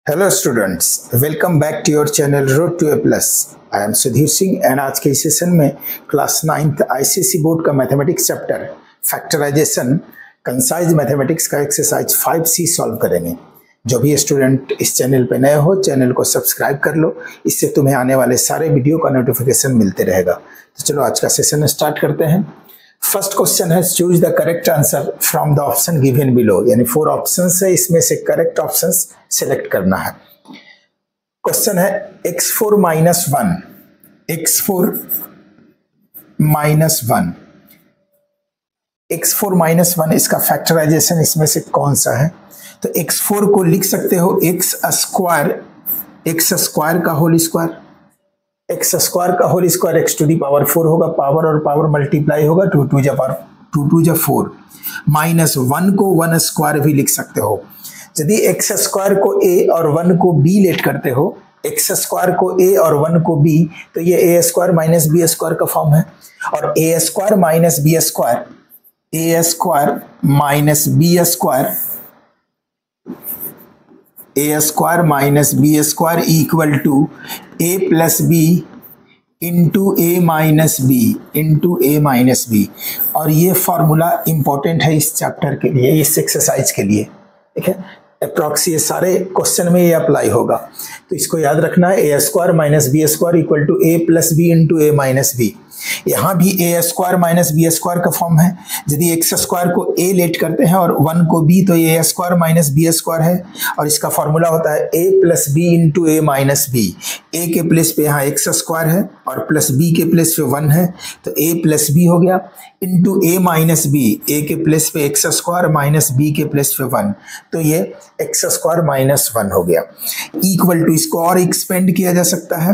Hello students, welcome back to your channel road to A plus. I am Sudhir Singh and आज के session में class 9th ICSE board का mathematics chapter factorization concise mathematics का exercise 5C solve करेंगे। जो भी student इस channel पे नए हो, चैनल को सब्सक्राइब कर लो, इससे तुम्हें आने वाले सारे वीडियो का नोटिफिकेशन मिलते रहेगा। तो चलो आज का सेशन स्टार्ट करते हैं। फर्स्ट क्वेश्चन है choose the correct answer from the option given below, यानी 4 ऑप्शंस है, इसमें से करेक्ट ऑप्शंस सिलेक्ट करना है। क्वेश्चन है x4 minus 1, x4 minus 1, x4 minus 1 इसका फैक्टराइजेशन इसमें से कौन सा है? तो x4 को लिख सकते हो x स्क्वायर का होल स्क्वायर, एक्स स्क्वायर का whole square x to the power 4 होगा, पावर और पावर मल्टीप्लाई होगा, 2 2 जा 4, माइनस 1 को 1 स्क्वायर भी लिख सकते हो। यदि एक्स स्क्वायर को a और 1 को b लेट करते हो, एक्स स्क्वायर को a और 1 को b, तो ये a square minus B square का फॉर्म है। और a square minus B square, a square minus B square, a square minus B square equal to a plus B into a minus B, और ये formula important है इस chapter के लिए, इस एक्सरसाइज के लिए। ठीक है, अप्रॉक्स ये सारे क्वेश्चन में ये अप्लाई होगा, तो इसको याद रखना है। A square minus B square equal to A plus B into a minus b. यहाँ भी a square minus B square का फॉर्म है। यदि एक्स स्क्वायर को ए लेट करते हैं और 1 को बी, तो a square minus B square है, और इसका फॉर्मूला होता है a plus B into a minus b. A के प्लेस पे यहाँ एक्स स्क्वायर है और प्लस बी के प्लेस पे 1 है, तो ए प्लस बी हो गया into a minus b, a के प्लेस पे एक्स स्क्वायर माइनस बी के प्लेस पे 1, तो ये एक्स स्क्वायर माइनस 1 हो गया। इक्वल टू, इसको और एक्सपेंड किया जा सकता है,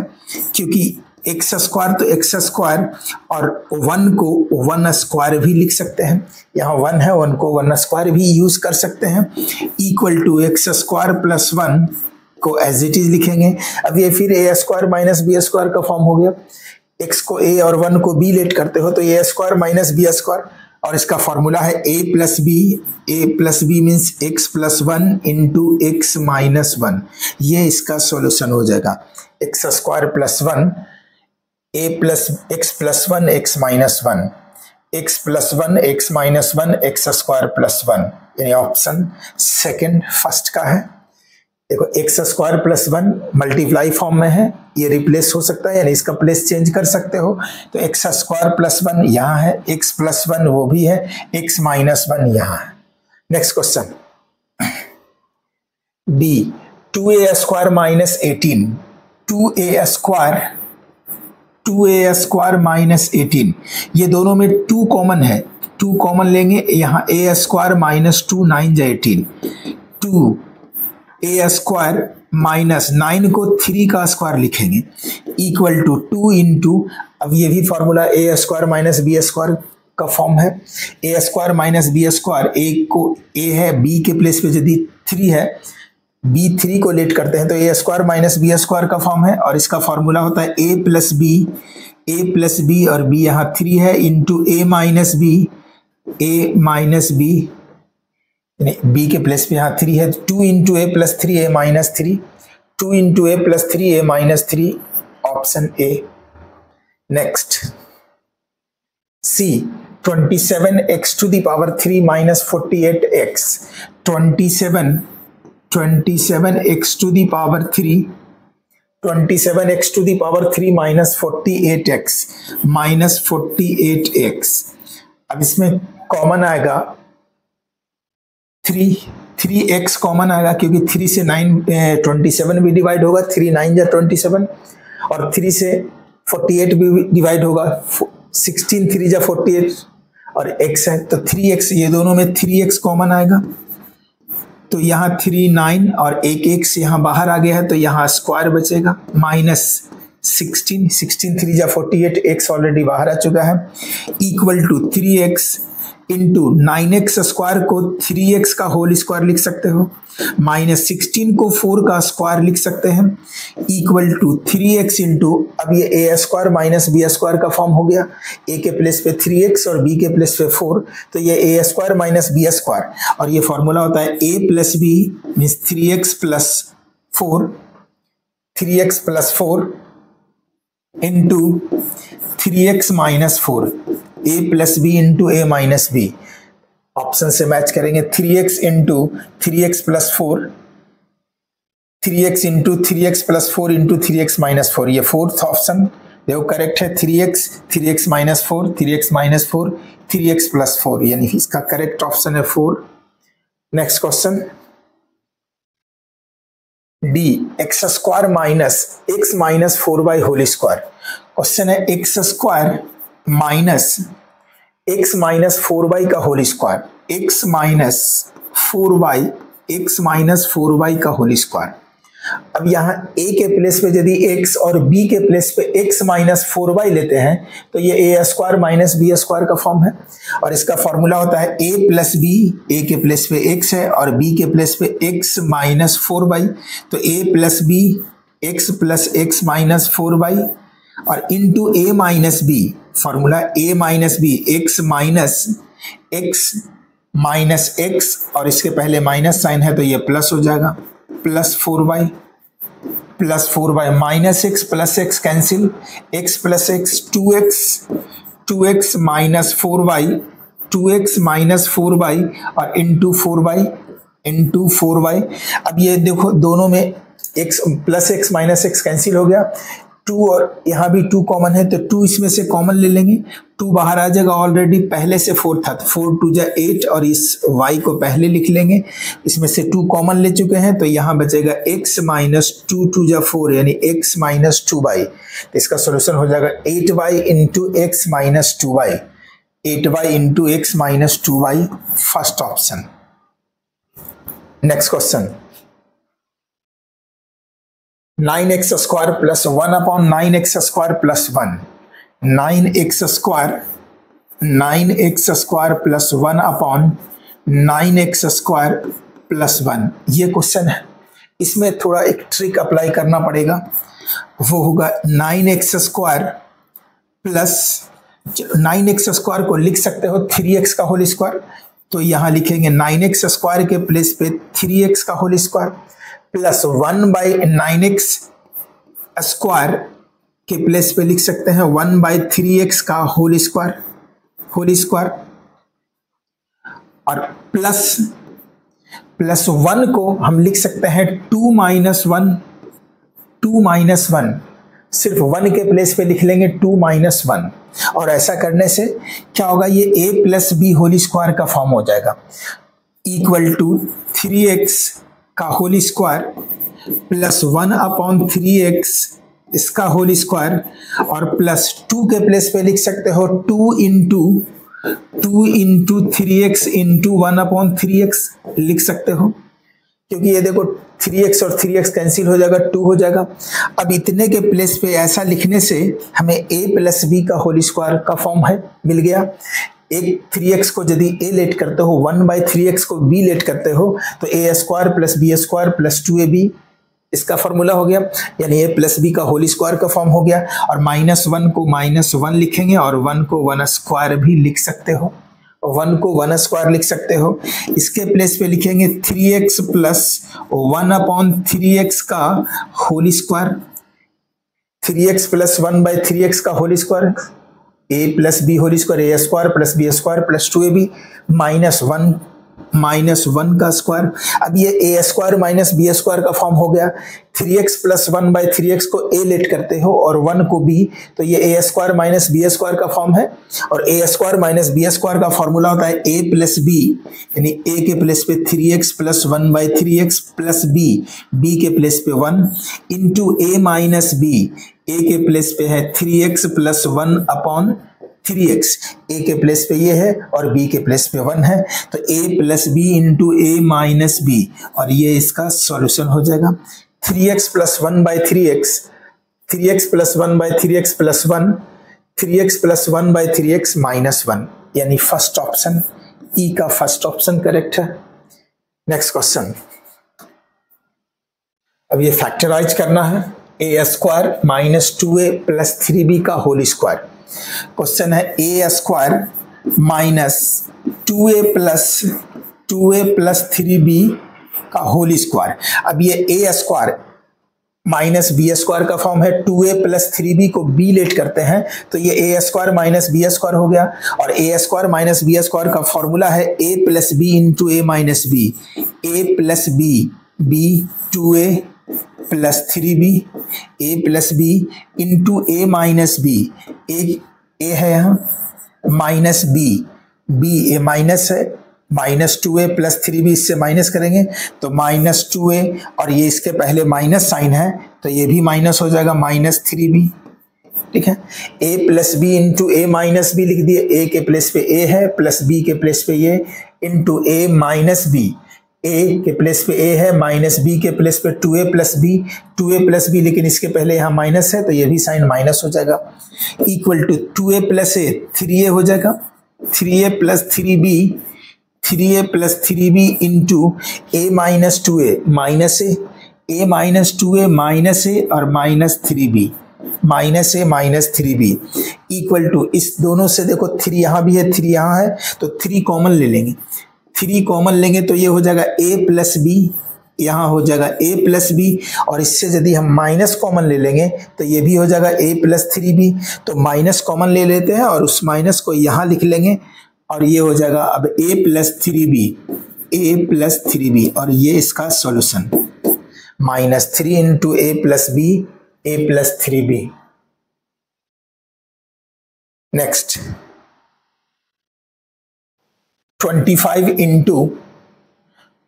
क्योंकि एक्स स्क्वायर तो एक्स स्क्वायर और 1 को 1 स्क्वायर भी लिख सकते हैं। यहाँ 1 है, 1 को 1 स्क्वायर भी यूज कर सकते हैं। Equal to x square plus 1 को एज इट इज लिखेंगे। अब ये फिर a square minus B square का फॉर्म हो गया। एक्स को ए और 1 को बी लेट करते हो, तो a square minus B square, और इसका फॉर्मूला है a plus b means x plus 1 into x minus 1। ये इसका सॉल्यूशन हो जाएगा। X square plus 1 a plus x plus 1 x minus 1, x plus 1 x minus 1 x square plus 1, यानी option second first का है। देखो x square plus 1 multiply form में है, ये रिप्लेस हो सकता है, यानी इसका प्लेस चेंज कर सकते हो। तो एक्स स्क्वायर प्लस 1 यहाँ है, एक्स प्लस 1 वो भी है, एक्स माइनस 1 यहाँ है। Next question D, 2a square minus 18, 2a square minus 18, ये दोनों में 2 कॉमन है, 2 कॉमन लेंगे। यहाँ a स्क्वायर माइनस 2 9 जा 18, 2a स्क्वायर माइनस 9 को 3 का स्क्वायर लिखेंगे, इक्वल टू 2 इंटू, अब ये भी formula a square minus B square का फॉर्म है। a square minus B square, a को a है, b के प्लेस पे यदि 3 है, b 3 को लेट करते हैं, तो a square minus B square का फॉर्म है, और इसका फॉर्मूला होता है a प्लस बी और b यहाँ 3 है इंटू a माइनस बी, यानी b के प्लेस पे यहाँ 3 है, 2 into a plus 3 a minus 3, 2 into a plus 3 a minus 3, option A. Next C, 27x to the power 3 minus 48x, 27x to the power 3, 27x to the power 3 minus 48x। अब इसमें common आएगा 3x common आएगा, क्योंकि 3 से 27 भी divide होगा, 3 9 जा 27, और 3 से 48 भी डिवाइड होगा, 16 3 जा 48, और x है तो 3x, ये दोनों में 3x कॉमन आएगा, तो यहाँ 3 9 और एक x यहाँ बाहर आ गया है, तो यहाँ स्क्वायर बचेगा, माइनस 16 3 जा 48, x ऑलरेडी बाहर आ चुका है, equal to 3x into 9x square को 3x का होल स्क्वायर लिख सकते हो, माइनस 16 को 4 का स्क्वायर लिख सकते हैं, इक्वल टू 3x इंटू, अब ये a square minus B square का फॉर्म हो गया, a के प्लेस पे 3x और b के प्लेस पे 4, तो ये a square minus B square, और ये फॉर्मूला होता है a plus b means 3x plus 4 3x plus 4 into 3x minus 4 a plus B into a minus b. Option से मैच करेंगे 3x into 3x plus 4 3x into 3x plus 4 into 3x minus 4। ये fourth option देखो correct है। 3x minus 4 3x minus 4 3x plus 4 यानी इसका correct option है 4। Next question d x square minus x minus 4y whole square. Question है x square minus x minus 4y का whole square x minus 4y का whole square. अब यहाँ a के place पे यदि x और b के प्लेस पे x माइनस 4y लेते हैं तो ये a square minus B square का फॉर्म है और इसका फॉर्मूला होता है a प्लस बी। a के प्लेस पे x है और b के प्लेस पे x माइनस 4y तो a plus b x plus x minus 4y और into a minus b. Formula a minus b x minus x और इसके पहले माइनस साइन है तो ये प्लस हो जाएगा plus 4y minus x plus x cancel x plus x 2x minus 4y 2x minus 4y और इंटू 4y। अब ये देखो दोनों में x plus x minus x cancel हो गया 2 और यहाँ भी 2 कॉमन है तो 2 इसमें से कॉमन ले लेंगे 2 बाहर आ जाएगा। ऑलरेडी पहले से 4 था 4 2 जा 8 और इस y को पहले लिख लेंगे। इसमें से 2 कॉमन ले चुके हैं तो यहाँ बचेगा x माइनस 2 2 जा 4 यानी x माइनस 2y। तो इसका सोल्यूशन हो जाएगा 8y into x minus 2y 8y into x minus 2y first option. Next question 9x square plus 1 upon 9x square plus 1 9x square plus 1 upon 9x square plus 1 ये question है। इसमें थोड़ा एक trick apply करना पड़ेगा वो होगा 9x square plus 9x square को लिख सकते हो 3x का होल स्क्वायर तो यहाँ लिखेंगे 9x स्क्वायर के प्लेस पे 3x का whole square plus 1 by 9x square के प्लेस पे लिख सकते हैं 1 बाई 3x का होल स्क्वायर और प्लस 1 को हम लिख सकते हैं 2 माइनस 1 सिर्फ 1 के प्लेस पे लिख लेंगे 2 माइनस 1 और ऐसा करने से क्या होगा ये a plus B whole square का फॉर्म हो जाएगा इक्वल टू 3x का whole square plus 1 upon 3x इसका होल स्क्वायर और प्लस 2 के प्लेस पे लिख सकते हो 2 into 3x into 1 upon 3x लिख सकते हो क्योंकि ये देखो 3x और 3x कैंसिल हो जाएगा 2 हो जाएगा। अब इतने के प्लेस पे ऐसा लिखने से हमें a प्लस बी का होल स्क्वायर का फॉर्म है मिल गया। एक 3x को यदि a लेट करते हो 1 बाई 3x को b लेट करते हो तो a square plus B square plus 2ab इसका फॉर्मूला हो गया यानी a प्लस बी का होल स्क्वायर का फॉर्म हो गया और माइनस 1 को माइनस 1 लिखेंगे और 1 को 1 स्क्वायर भी लिख सकते हो 1 को 1 स्क्वायर लिख सकते हो। इसके प्लेस पे लिखेंगे 3x प्लस 1 अपॉन 3x का whole square 3x plus 1 by 3x का whole square a plus B whole square a square plus B square plus 2ab minus 1 का स्क्वायर। अब ये a square minus B square का form हो गया 3x plus 1 by 3x को a let करते हो और 1 को b तो ये a square minus B square का फॉर्म है और a square minus B square का फॉर्मूला होता है a प्लस बी यानी a के प्लेस पे 3x plus 1 by 3x plus b के प्लेस पे 1 into a minus b a के प्लेस पे है 3x plus 1 upon 3x a के प्लेस पे ये है और b के प्लेस पे 1 है तो a plus B into a minus B और ये इसका सॉल्यूशन हो जाएगा 3x plus 1 by 3x plus 1 by 3x plus 1 3x plus 1 by 3x minus 1 यानी फर्स्ट ऑप्शन ई का फर्स्ट ऑप्शन करेक्ट है। नेक्स्ट क्वेश्चन अब ये फैक्टराइज करना है a square minus 2a plus 3b का होल स्क्वायर। क्वेश्चन है a square minus 2a plus 3b का होल स्क्वायर। अब ये a square minus B square का फॉर्म है, 2a प्लस 3b को b लेट करते हैं तो ये a square minus B square हो गया। और a square minus B square का फॉर्मूला है a plus B into a minus b, a plus B, b 2a plus 3b, a plus B into a minus b, a है यहाँ minus b, b a minus है, minus 2a plus 3b, इससे minus करेंगे तो minus 2a, और ये इसके पहले माइनस साइन है तो ये भी माइनस हो जाएगा माइनस 3b। ठीक है, a plus B into a minus b लिख दिए, a के प्लेस पे a है प्लस b के प्लेस पे ये into a minus B, a के प्लेस पे a है माइनस b के प्लेस पे 2a plus B, 2a plus B, लेकिन इसके पहले यहाँ माइनस है तो ये भी साइन माइनस हो जाएगा, equal to 2a plus a 3a हो जाएगा, 3a plus 3b, 3a plus 3b into a minus 2a minus a minus 2a minus a और minus 3b, minus a minus 3b equal to, इस दोनों से देखो 3 यहाँ भी है 3 यहाँ है तो 3 कॉमन ले लेंगे, 3 कॉमन लेंगे तो ये हो जाएगा a प्लस b, यहाँ हो जाएगा a प्लस बी, और इससे यदि हम माइनस कॉमन ले लेंगे तो ये भी हो जाएगा a प्लस 3b। तो माइनस कॉमन ले लेते हैं और उस माइनस को यहाँ लिख लेंगे और ये हो जाएगा अब a plus 3b, a plus 3b, और ये इसका solution minus 3 into a plus b, a plus 3b। Next 25 into,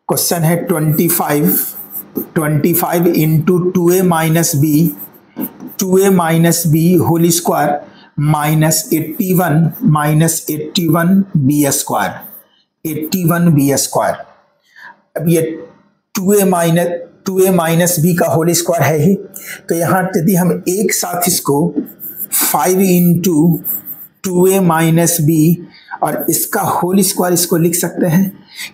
question है 25 into 2a minus b, 2a minus B whole square minus 81 b square, 81 b square. अब ये 2a minus B का whole square है ही, तो यहाँ यदि हम एक साथ इसको 5 इंटू 2a माइनस बी और इसका होल स्क्वायर इसको लिख सकते हैं,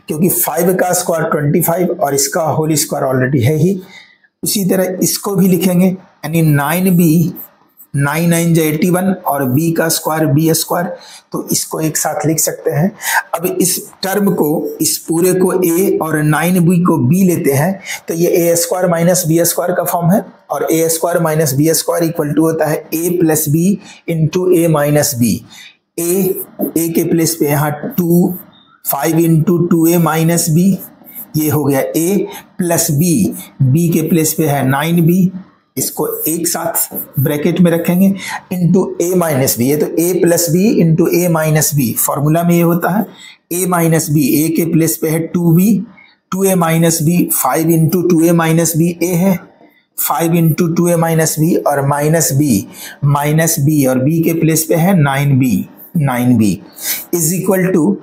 क्योंकि 5 का स्क्वायर 25 और इसका होल स्क्वायर ऑलरेडी है ही। उसी तरह इसको भी लिखेंगे, यानी 9b, 9 9 जो 81 और b का स्क्वायर b स्क्वायर, तो इसको एक साथ लिख सकते हैं। अब इस टर्म को, इस पूरे को a और 9b को b लेते हैं तो ये a square minus B square का फॉर्म है, और a square minus B square equal to होता है a plus B into a minus B. a के प्लेस पे यहाँ 5 इंटू 2a माइनस बी, ये हो गया a प्लस b के प्लेस पे है 9b, इसको एक साथ ब्रैकेट में रखेंगे इंटू a माइनस बी, ये तो a plus B into a minus b, formula में ये होता है a माइनस बी, a के प्लेस पे है 2b, 2a minus b, 5 into 2a minus B, a है 5 इंटू 2a माइनस बी और माइनस बी और b के प्लेस पे है 9b इज इक्वल टू,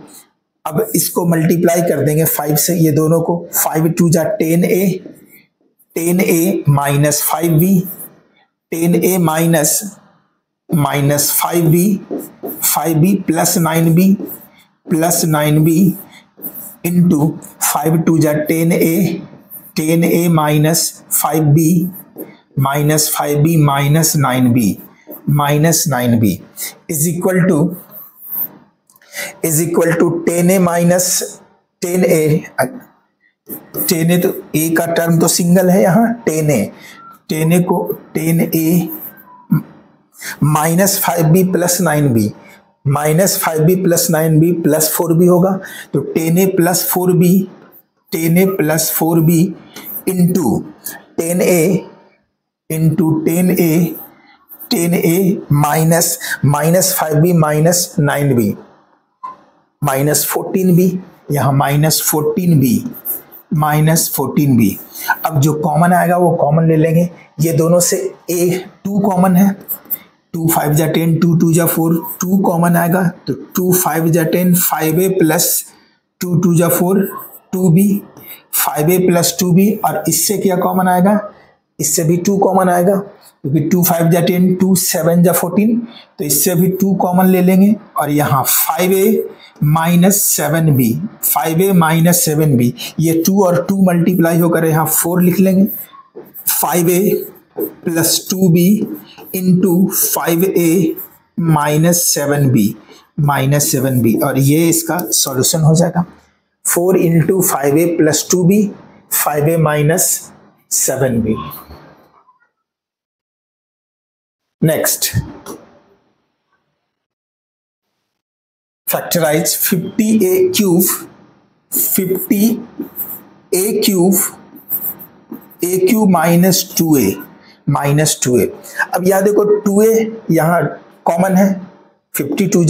अब इसको मल्टीप्लाई कर देंगे 5 से, ये दोनों को 5 2 जा 10a minus 5b, 10a minus 5b plus 9b into 5 2 जा 10a minus 5b minus 9b is equal to 10a minus 10a तो a का टर्म तो सिंगल है यहाँ, 10a को 10a minus 5b plus 9b, minus 5b plus 9b plus 4b होगा, तो 10a plus 4b into 10a minus 5b minus 9b minus 14b, यहाँ minus 14b। अब जो कॉमन आएगा वो कॉमन ले लेंगे, ये दोनों से a 2 कॉमन है, 2 5 जा 10, 2 2 जा 4, 2 कॉमन आएगा तो 2 5 जा 10, 5a प्लस 2 2 जा 4, 2b, 5a प्लस 2b, और इससे क्या कॉमन आएगा, इससे भी 2 कॉमन आएगा, क्योंकि 2 5 जा 10, 2 7 जा 14, तो इससे भी 2 कॉमन ले लेंगे, और यहाँ 5a minus 7b, 5a minus 7b, ये 2 और 2 मल्टीप्लाई होकर यहाँ 4 लिख लेंगे, 5a plus 2b into 5a minus 7b, और ये इसका सॉल्यूशन हो जाएगा। 4 into 5a plus 2b 5a minus 7b। Next, factorize 50a cube, 50a cube a cube minus 2a minus 2a। अब यहां देखो 2a यहां कॉमन है, 25 2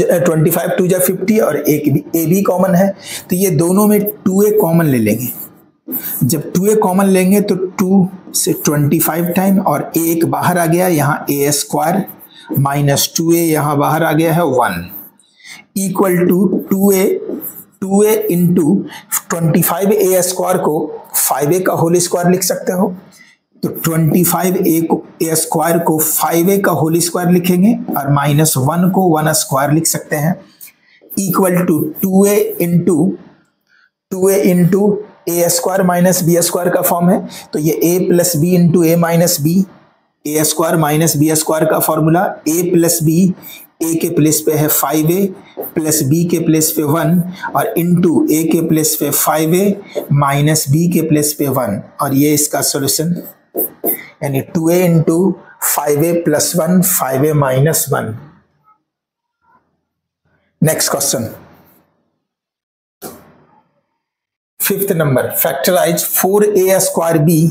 जा 50 और एक भी a भी कॉमन है, तो ये दोनों में 2a कॉमन ले लेंगे। जब 2a कॉमन लेंगे तो 2 से 25 टाइम और एक बाहर आ गया, यहाँ a स्क्वायर माइनस 2a यहाँ बाहर आ गया है 1 equal to 2a into 25a square को 5a का होल स्क्वायर लिख सकते हो, तो 25a स्क्वायर को 5a का होल स्क्वायर लिखेंगे और माइनस 1 को 1 स्क्वायर लिख सकते हैं, equal to 2a into a square minus b square का फॉर्म है, तो ये a plus B into a minus b, a square minus B square का formula, a plus B, a के प्लेस पे है 5a प्लस b के place पे 1 और इंटू a के प्लेस पे 5a माइनस b के प्लेस पे 1, और ये इसका सॉल्यूशन, यानी 2a into 5a plus 1 5a minus 1। Next question, 5th number, factorise 4a square b।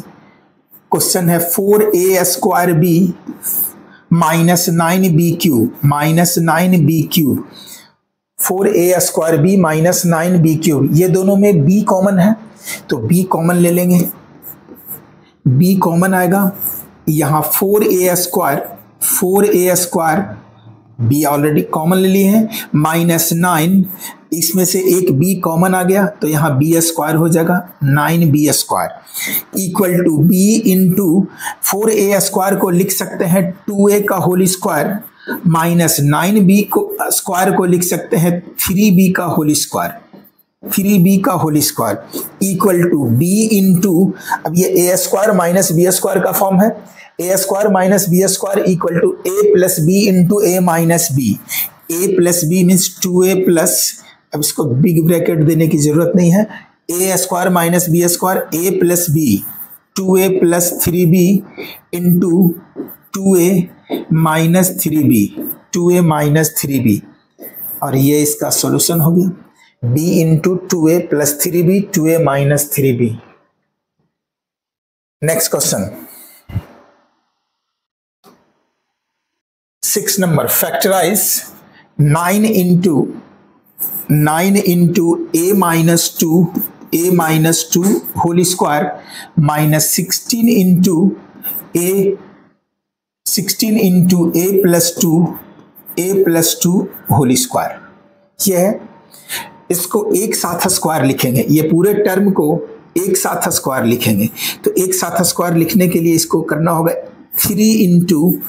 Question है 4a square b minus 9b cube, minus 9b cube, 4a square b minus 9b cube, ये दोनों में b common है तो b common ले लेंगे, b common आएगा, यहाँ 4a square b already common ले लिए हैं, माइनस 9, इसमें से एक b कॉमन आ गया तो यहाँ b स्क्वायर हो जाएगा 9b square equal to b into 4a square को लिख सकते हैं 2a का होल स्क्वायर माइनस 9b को स्क्वायर को लिख सकते हैं 3b का होल स्क्वायर, 3b का whole square equal to b into, अब ये a square minus b square का फॉर्म है, a square minus b square equal to a plus b into a minus b, a plus b means 2a plus, अब इसको big bracket देने की जरूरत नहीं है, a square minus b square, a plus b 2a plus 3b into 2a minus 3b, 2a minus 3b, और ये इसका सॉल्यूशन हो गया b into 2a plus 3b 2a minus 3b। Next question, 6 number, factorize 9 into a minus 2 whole square minus 16 into a plus 2 whole square, यह है, इसको एक साथ स्क्वायर लिखेंगे, ये पूरे टर्म को एक साथ स्क्वायर लिखेंगे, तो एक साथ स्क्वायर लिखने के लिए इसको करना होगा 3 इंटू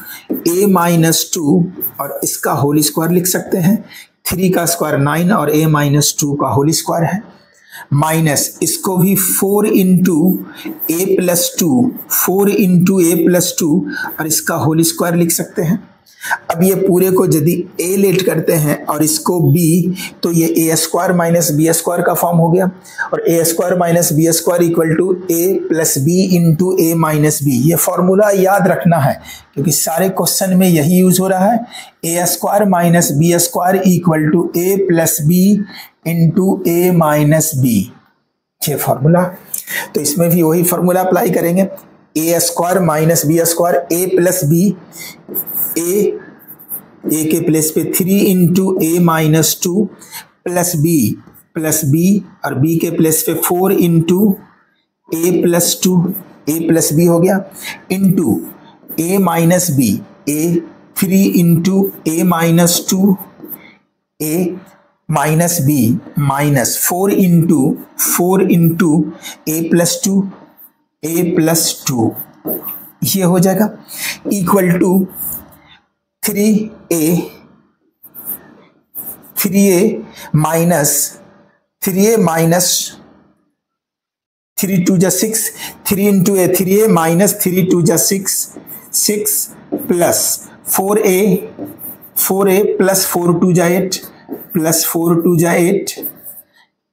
a माइनस 2 और इसका होल स्क्वायर लिख सकते हैं, 3 का स्क्वायर 9 और a माइनस 2 का होल स्क्वायर है, माइनस इसको भी 4 into a plus 2, 4 into a plus 2 और इसका होल स्क्वायर लिख सकते हैं। अब ये पूरे को यदि a लेट करते हैं और इसको b, तो ये a square minus b square का फॉर्म हो गया, और a square minus b square equal to a plus b into a minus b। ये फॉर्मूला याद रखना है क्योंकि सारे क्वेश्चन में यही यूज हो रहा है, a square minus b square equal to a plus b into a minus b, ये फॉर्मूला, तो इसमें भी वही फॉर्मूला अप्लाई करेंगे, a square minus b square, a plus b, a के प्लेस पे 3 into a minus 2 plus b और b के प्लेस पे 4 into a plus 2, a plus b हो गया, into a minus b, a 3 into a minus 2, a minus b minus 4 into a plus 2, a plus 2, ये हो जाएगा equal to 3a minus 3 2 जा 6, 3 into a 3a minus 3 2 जा 6 plus 4a plus 4 2 जा 8 plus 4 2 जा 8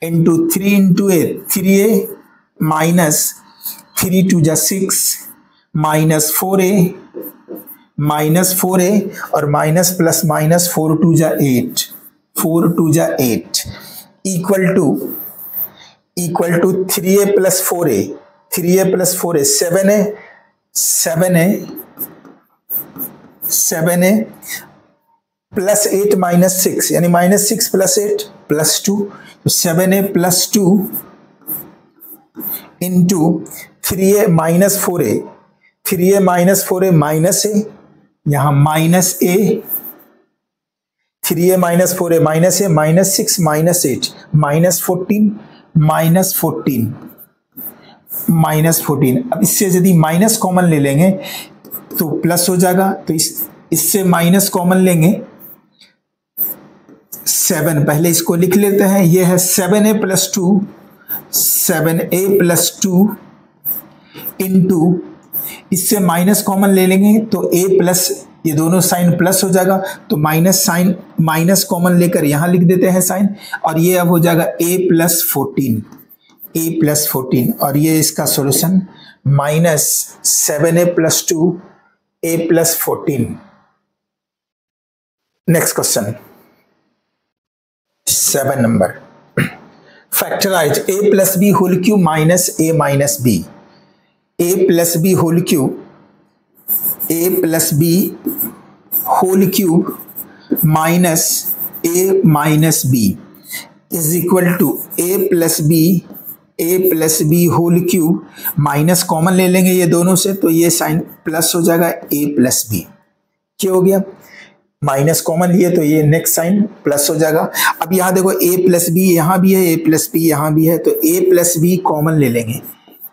into 3 into a 3a minus 3 2 जा 6 minus 4a और minus plus minus 4 2 जा 8 equal to 3a plus 4a 7a plus 8 minus 6 यानी माइनस 6 प्लस 8 प्लस 2, तो 7a plus 2 into 3a minus 4a minus a, यहां minus a, 3a minus 4a minus a, minus 6 minus 8 minus 14। अब इससे यदि minus common ले लेंगे तो plus हो जाएगा, तो इससे माइनस कॉमन लेंगे 7, पहले इसको लिख लेते हैं, ये है 7a प्लस 2 इंटू, इससे माइनस कॉमन ले लेंगे तो a प्लस, ये दोनों साइन प्लस हो जाएगा, तो माइनस कॉमन लेकर यहां लिख देते हैं साइन, और ये अब हो जाएगा a प्लस 14, और ये इसका solution minus 7a plus 2 a plus 14। Next question 7 number, factorize a plus B whole cube minus a minus B, a plus B whole cube minus a minus b is equal to a plus B whole cube, minus common ले लेंगे ये दोनों से, तो ये sign plus हो जाएगा a plus B. क्या हो गया, माइनस कॉमन लिए तो ये नेक्स्ट साइन प्लस हो जाएगा। अब यहाँ देखो a प्लस बी यहाँ भी है, a प्लस बी यहाँ भी है, तो a प्लस बी कॉमन ले लेंगे,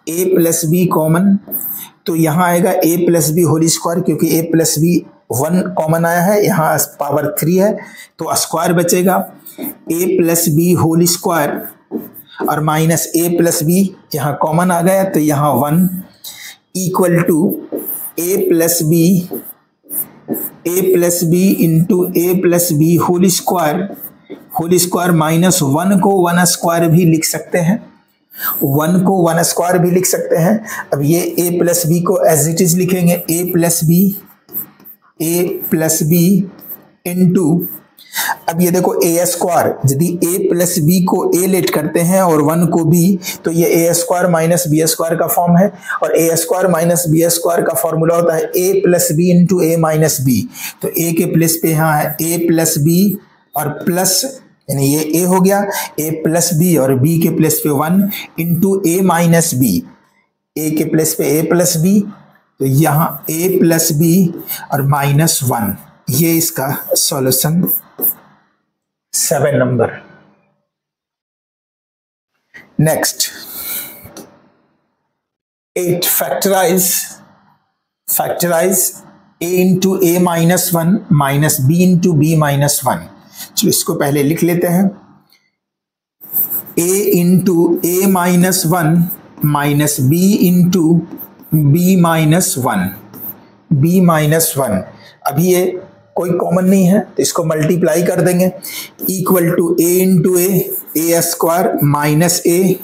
a प्लस बी कॉमन, तो यहाँ आएगा a plus B whole square, क्योंकि a प्लस बी 1 कॉमन आया है, यहाँ पावर 3 है तो स्क्वायर बचेगा, a plus B whole square और माइनस a प्लस बी यहाँ कॉमन आ गया, तो यहाँ 1 equal to a plus B into a plus B whole square minus 1 को 1 स्क्वायर भी लिख सकते हैं, 1 को 1 स्क्वायर भी लिख सकते हैं। अब ये a प्लस बी को एज इट इज लिखेंगे a प्लस बी इंटू, अब ये देखो a स्क्वायर, यदि a प्लस बी को a लेट करते हैं और 1 को b, तो ये a square minus B square का फॉर्म है, और a square minus B square का फॉर्मूला होता है a plus B into a minus B, तो a के प्लेस पे यहाँ है a प्लस बी और प्लस, यानी ये a हो गया, a प्लस बी और b के प्लेस पे 1 into a minus B, a के प्लेस पे a प्लस बी, तो यहाँ a प्लस बी और माइनस 1, ये इसका सॉल्यूशन 7 नंबर। Next 8, factorise a into a minus 1 minus b into b minus 1। चलो इसको पहले लिख लेते हैं, a into a minus 1 minus b into b minus 1। अभी ये कोई कॉमन नहीं है तो इसको मल्टीप्लाई कर देंगे, equal to a into a square minus a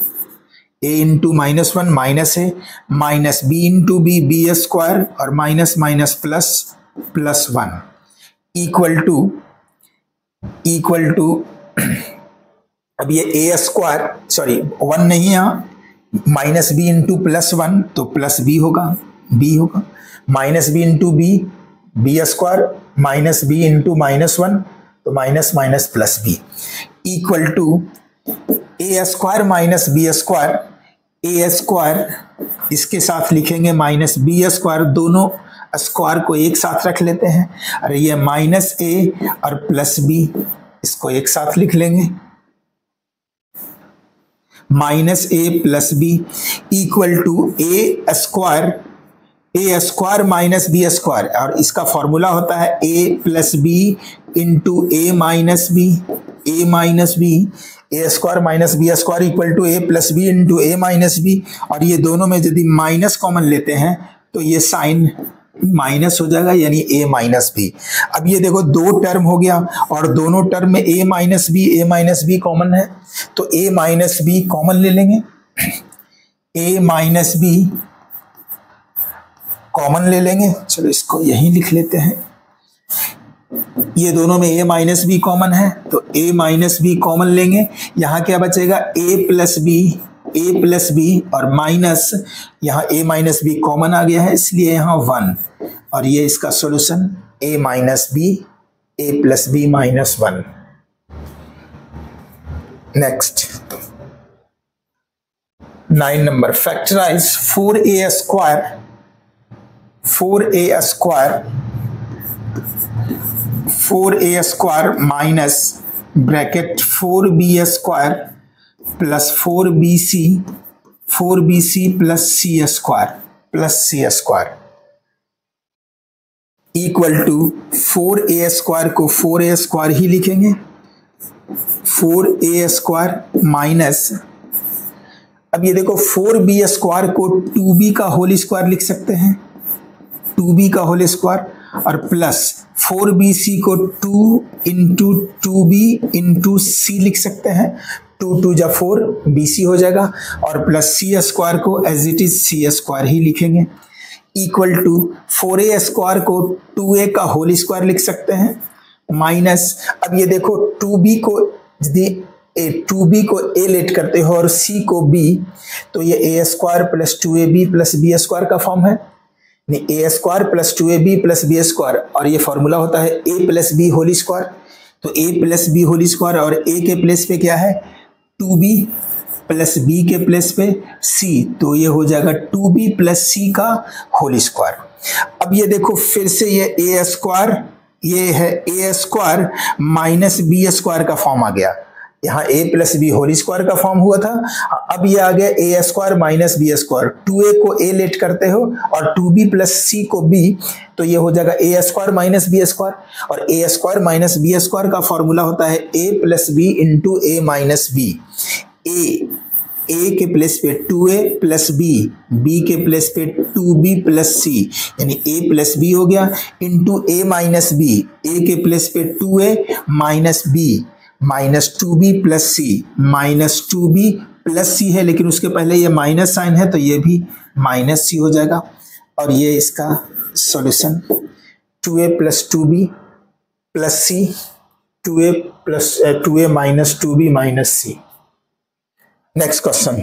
into minus 1 minus a minus b into b square और minus minus plus 1 equal to अब ये a स्क्वायर, सॉरी 1 नहीं, यहाँ माइनस b इंटू प्लस 1 तो प्लस b होगा, minus b into b square minus b into minus 1 तो minus minus plus b equal to a square minus b square, a square इसके साथ लिखेंगे minus b square, दोनों square को एक साथ रख लेते हैं, अरे ये माइनस a और प्लस b इसको एक साथ लिख लेंगे, minus a plus b equal to a square minus b square, और इसका फॉर्मूला होता है a plus b into a minus b, a square minus b square equal to a plus b into a minus b, और ये दोनों में यदि minus common लेते हैं तो ये साइन माइनस हो जाएगा, यानी a माइनस b। अब ये देखो 2 टर्म हो गया और दोनों टर्म में a माइनस b कॉमन है, तो a माइनस b कॉमन ले लेंगे, ए माइनस बी कॉमन ले लेंगे, चलो इसको यहीं लिख लेते हैं। ये दोनों में a माइनस बी कॉमन है तो a माइनस बी कॉमन लेंगे। यहाँ क्या बचेगा a प्लस बी और माइनस, यहाँ a माइनस बी कॉमन आ गया है इसलिए यहाँ 1 और ये इसका solution a minus B a plus B minus 1। Next 9 नंबर, factorise 4a square minus bracket 4b square plus 4bc plus c square equal to 4a square को 4a स्क्वायर ही लिखेंगे, 4a स्क्वायर माइनस, अब ये देखो 4b स्क्वायर को 2b का whole square लिख सकते हैं, 2b का होल स्क्वायर, और प्लस 4bc को 2 इंटू 2b इंटू c लिख सकते हैं, 2 2 जा 4 bc हो जाएगा, और प्लस c स्क्वायर को as it is c square ही लिखेंगे इक्वल टू 4a स्क्वायर को 2a का होल स्क्वायर लिख सकते हैं माइनस, अब ये देखो 2b को यदि 2b को a लेट करते हो और c को b तो ये a square plus 2ab plus b square का फॉर्म है, नहीं a square plus 2ab plus b square, और ये फॉर्मूला होता है a plus B whole square, तो a plus B whole square और a के प्लेस पे क्या है 2b प्लस b के प्लेस पे c, तो ये हो जाएगा 2b प्लस c का होल स्क्वायर। अब ये देखो फिर से ये a स्क्वायर, ये है a square minus b square का फॉर्म आ गया, यहाँ a plus B whole square का फॉर्म हुआ था, अब ये आ गया a square minus B square, 2a को a लेट करते हो और 2b प्लस c को b, तो ये हो जाएगा a square minus B square, और a square minus B square का फॉर्मूला होता है a plus B into a minus B, a के प्लेस पे 2a प्लस b के प्लेस पे 2b प्लस c, यानी a प्लस b हो गया into a minus b, a के प्लेस पे 2a minus b minus 2b plus c, minus 2b plus c है लेकिन उसके पहले ये माइनस साइन है तो ये भी माइनस सी हो जाएगा, और ये इसका solution 2a plus 2b plus c, 2a plus 2a minus 2b minus c. Next question,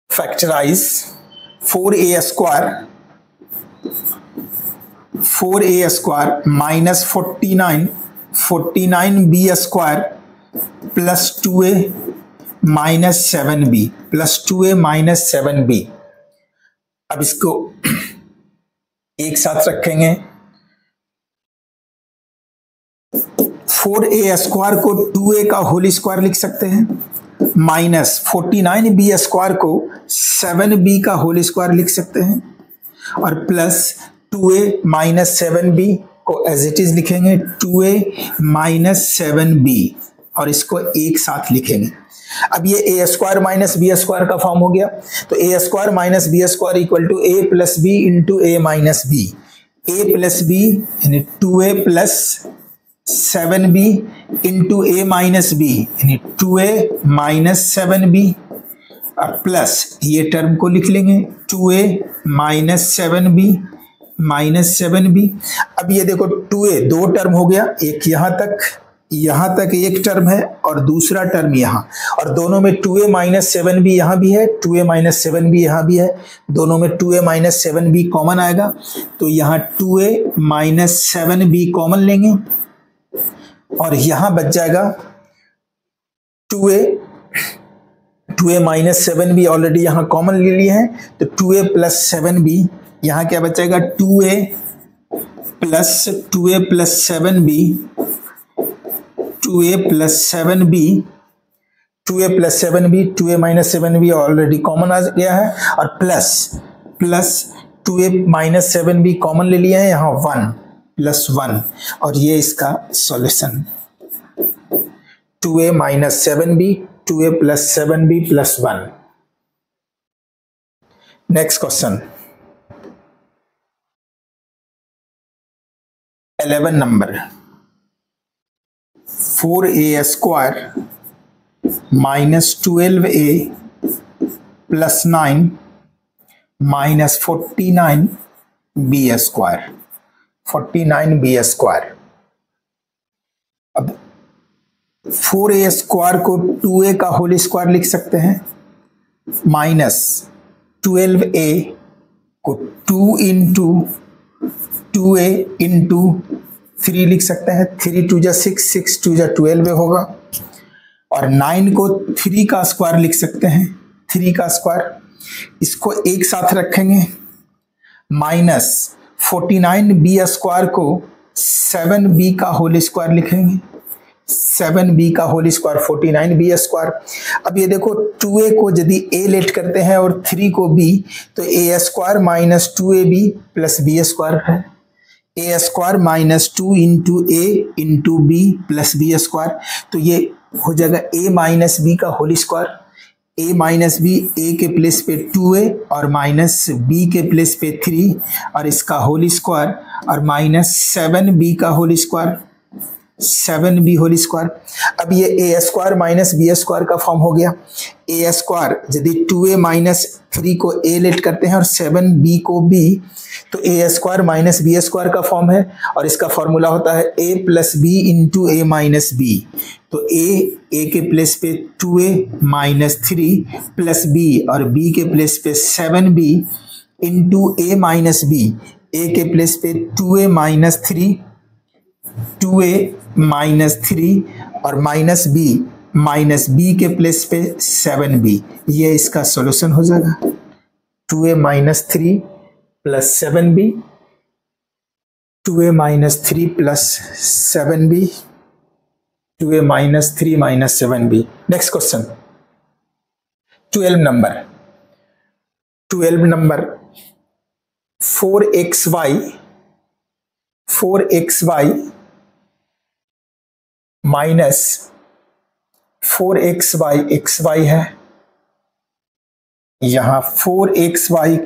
factorise 4a square minus 49b square plus 2a minus 7b plus 2a minus 7b। अब इसको एक साथ रखेंगे, 4a स्क्वायर को 2a का whole square लिख सकते हैं माइनस 49b स्क्वायर को 7b का होल स्क्वायर लिख सकते हैं, और प्लस 2a माइनस 7b को एज इट इज लिखेंगे 2a माइनस 7b, और इसको एक साथ लिखेंगे। अब ये a square minus B square का फॉर्म हो गया, तो a square minus B square equal to a plus B into a minus B, a plus B यानी 2a plus 7b into a minus B यानी 2a माइनस 7b, और plus ये term को लिख लेंगे 2a minus 7b minus 7b। अब ये देखो 2a दो टर्म हो गया, एक यहाँ तक एक टर्म है और दूसरा टर्म यहाँ, और दोनों में 2a माइनस 7b यहाँ भी है, 2a माइनस 7b यहाँ भी है, दोनों में 2a माइनस 7b कॉमन आएगा, तो यहाँ 2a माइनस 7b कॉमन लेंगे, और यहाँ बच जाएगा 2a माइनस 7b ऑलरेडी यहाँ कॉमन ले लिए हैं, तो 2a प्लस 7b, यहाँ क्या बचेगा 2a plus 7b, 2a plus 7b, 2a minus 7b already common आ गया है, और plus 2a minus 7b common ले लिया है, यहाँ 1 प्लस 1, और ये इसका solution 2a minus 7b, 2a plus 7b plus 1। Next question 11 number, 4a -12a plus 9 minus 49b square, 49b square. अब 4a स्क्वायर को 2a का होल स्क्वायर लिख सकते हैं, माइनस 12a को 2 इंटू 2a इंटू 3 लिख सकते हैं, 3 2 जा 6, 6 2 जा 12 होगा। और 9 को 3 का स्क्वायर लिख सकते हैं, 3 का स्क्वायर, इसको एक साथ रखेंगे, माइनस 49b स्क्वायर को 7b का होल स्क्वायर लिखेंगे, 7b का होल स्क्वायर 49b स्क्वायर। अब ये देखो 2a को यदि a लेट करते हैं और 3 को b, तो a square minus 2ab plus b square है, a square minus 2 into a into b plus b square. तो ये हो जाएगा a माइनस b का whole square, a minus B, a के प्लेस पे 2a और माइनस b के प्लेस पे 3 और इसका होल स्क्वायर और माइनस 7b का whole square, 7b whole square. अब ये a square minus b square का फॉर्म हो गया। a स्क्वायर यदि 2a माइनस 3 को a लेट करते हैं और 7b को b, तो a square minus b square का फॉर्म है और इसका फॉर्मूला होता है a plus B into a minus b। तो a के प्लेस पे 2a माइनस 3 प्लस b और b के प्लेस पे 7b into a minus b, a के प्लेस पे 2a माइनस 3, 2a माइनस 3 और माइनस b के प्लेस पे 7b। ये इसका सॉल्यूशन हो जाएगा, 2a minus 3 plus 7b, 2a minus 3 plus 7b, 2a minus 3 minus 7b। Next question 12 number 4xy minus 4xy xy है, यहां 4xy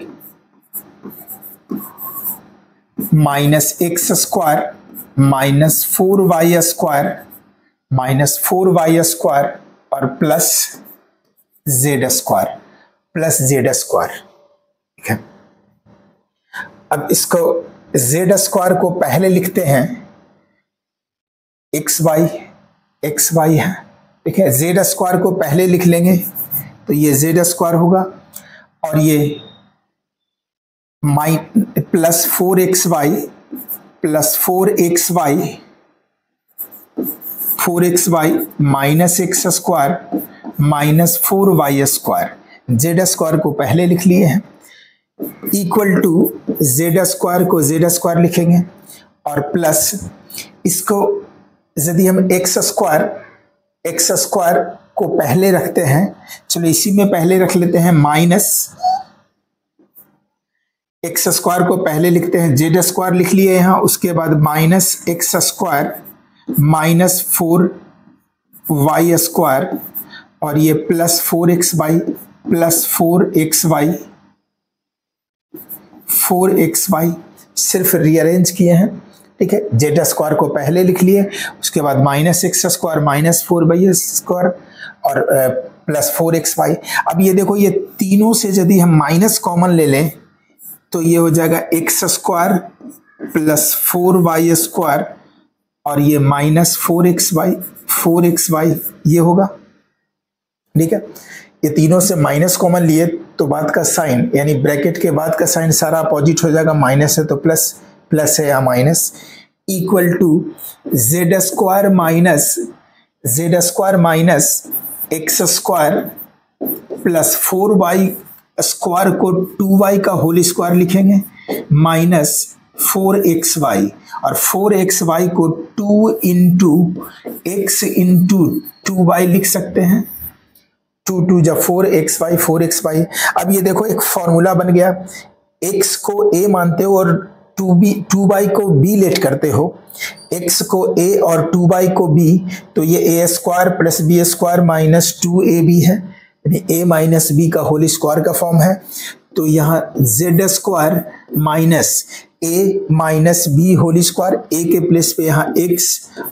minus x square minus 4y square minus 4y square और plus z square, plus z square. ठीक है, अब इसको z square को पहले लिखते हैं, xy है, ठीक है, z स्क्वायर को पहले लिख लेंगे तो ये z स्क्वायर होगा और ये plus 4xy minus x square minus 4y square, z square को पहले लिख लिए हैं, इक्वल टू z स्क्वायर को z स्क्वायर लिखेंगे और प्लस इसको यदि हम एक्स स्क्वायर को पहले रखते हैं, चलो इसी में पहले रख लेते हैं, माइनस एक्स स्क्वायर को पहले लिखते हैं, जेड स्क्वायर लिख लिए यहाँ, उसके बाद minus x square minus 4y square और ये प्लस 4xy प्लस 4xy सिर्फ रीअरेंज किए हैं। ठीक है, जेड स्क्वायर को पहले लिख लिए, उसके बाद minus x square minus 4y square और प्लस 4xy। अब ये देखो, ये तीनों से यदि हम माइनस कॉमन ले लें तो ये हो जाएगा x square plus 4y square और ये माइनस 4xy ये होगा। ठीक है, ये तीनों से माइनस कॉमन लिए तो बाद का साइन यानी ब्रैकेट के बाद का साइन सारा अपोजिट हो जाएगा, माइनस है तो प्लस, प्लस है या minus, equal to Z square minus x square plus 4y square को 2y का होल स्क्वायर लिखेंगे माइनस 4xy और 4xy को 2 इंटू एक्स इंटू 2y लिख सकते हैं, 2 2 जा 4xy। अब ये देखो एक फॉर्मूला बन गया, x को a मानते हो और 2y को b लेट करते हो, x को a और 2y को b, तो ये a square plus b square minus 2ab है, यानी a माइनस b का होल स्क्वायर का फॉर्म है। तो यहाँ z square minus a minus b whole square, a के प्लेस पे यहाँ x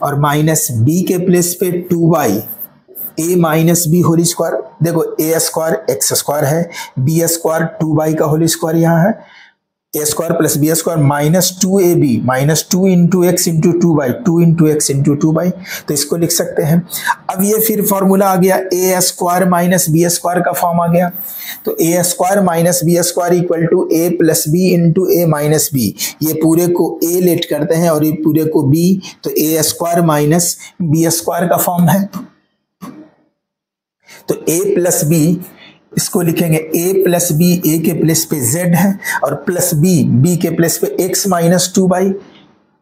और माइनस b के प्लेस पे 2y a minus B whole square, देखो ए स्क्वायर एक्स स्क्वायर है, बी स्क्वायर 2y का होल स्क्वायर यहाँ है, a square plus B square minus 2ab minus 2 into x into 2y, 2 into x into 2y, तो इसको लिख सकते हैं। अब ये फिर फॉर्मूला आ गया a square minus B square का फॉर्म आ गया, तो a square minus B square equal to A plus B into a minus b, ये पूरे को ए लेट करते हैं और ये पूरे को बी, तो a square minus B square का फॉर्म है। तो ए प्लस बी इसको लिखेंगे ए प्लस बी, ए के प्लेस पे z है और प्लस बी, बी के प्लेस पे x माइनस 2y,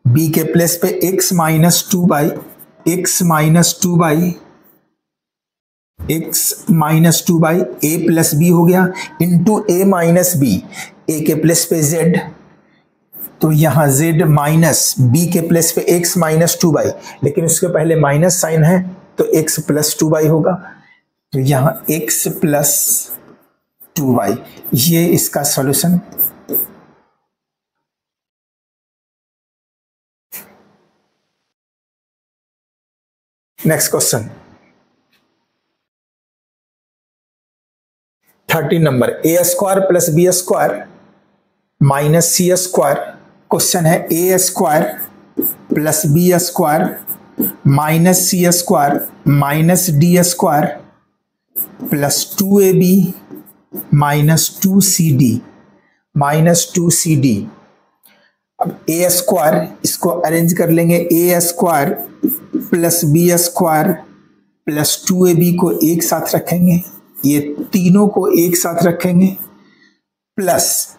बी के प्लेस पे x minus 2y, x minus 2y, x minus 2y, a plus B हो गया into a minus B, a के प्लेस पे z, तो यहाँ z माइनस b के प्लेस पे x माइनस 2y, लेकिन उसके पहले माइनस साइन है तो x प्लस 2y होगा, तो यहाँ x प्लस 2y, ये इसका सॉल्यूशन। नेक्स्ट क्वेश्चन 13 नंबर, a square plus B square minus c square, question है a square plus B square minus c square minus d square plus 2ab minus 2cd minus 2cd। अब a square इसको arrange कर लेंगे, a square plus B square plus 2ab को एक साथ रखेंगे, ये तीनों को एक साथ रखेंगे, प्लस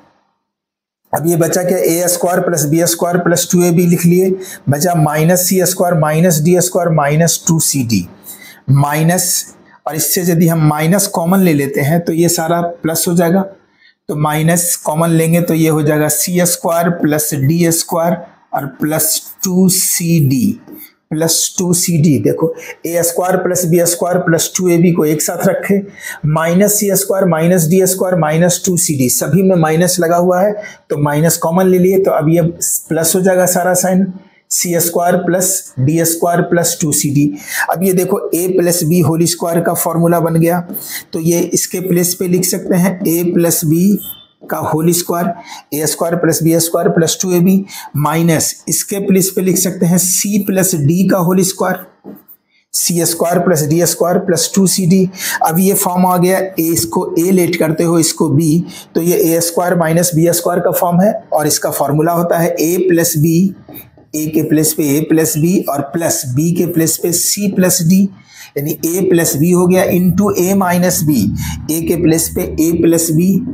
अब ये बचा क्या, a square plus B square plus 2ab लिख लिए, बचा minus c square minus d square minus 2cd minus, और इससे यदि हम माइनस कॉमन ले लेते हैं तो ये सारा प्लस हो जाएगा, तो माइनस कॉमन लेंगे तो ये हो जाएगा c square plus d square और प्लस 2cd। देखो a square plus B square plus 2ab को एक साथ रखे, minus c square minus d square minus 2cd, सभी में माइनस लगा हुआ है तो माइनस कॉमन ले लिए, तो अब ये प्लस हो जाएगा सारा sign, c square plus d square plus 2cd। अब ये देखो a plus B whole square का फॉर्मूला बन गया, तो ये इसके प्लेस पे लिख सकते हैं ए प्लस बी का whole square, a square plus B square plus 2ab minus इसके प्लेस पे लिख सकते हैं सी प्लस डी का whole square, c square plus d square plus 2cd। अब ये फॉर्म आ गया, ए इसको ए लेट करते हो इसको बी, तो ये a square minus B square का फॉर्म है और इसका फॉर्मूला होता है ए प्लस बी, ए के प्लेस पे ए प्लस बी और प्लस बी के प्लेस पे सी प्लस डी, यानी ए प्लस बी हो गया into a minus b, a के प्लेस पे ए प्लस बी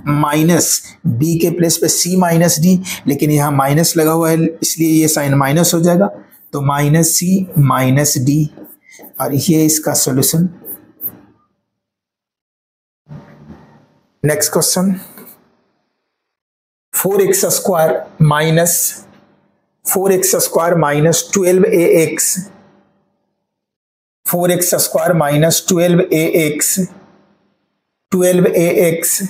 माइनस बी के प्लेस पे सी माइनस डी, लेकिन यहाँ माइनस लगा हुआ है इसलिए ये साइन माइनस हो जाएगा, तो माइनस सी माइनस डी, और ये इसका solution. Next question 4x square minus 4x square minus 12ax, 4x square minus 12ax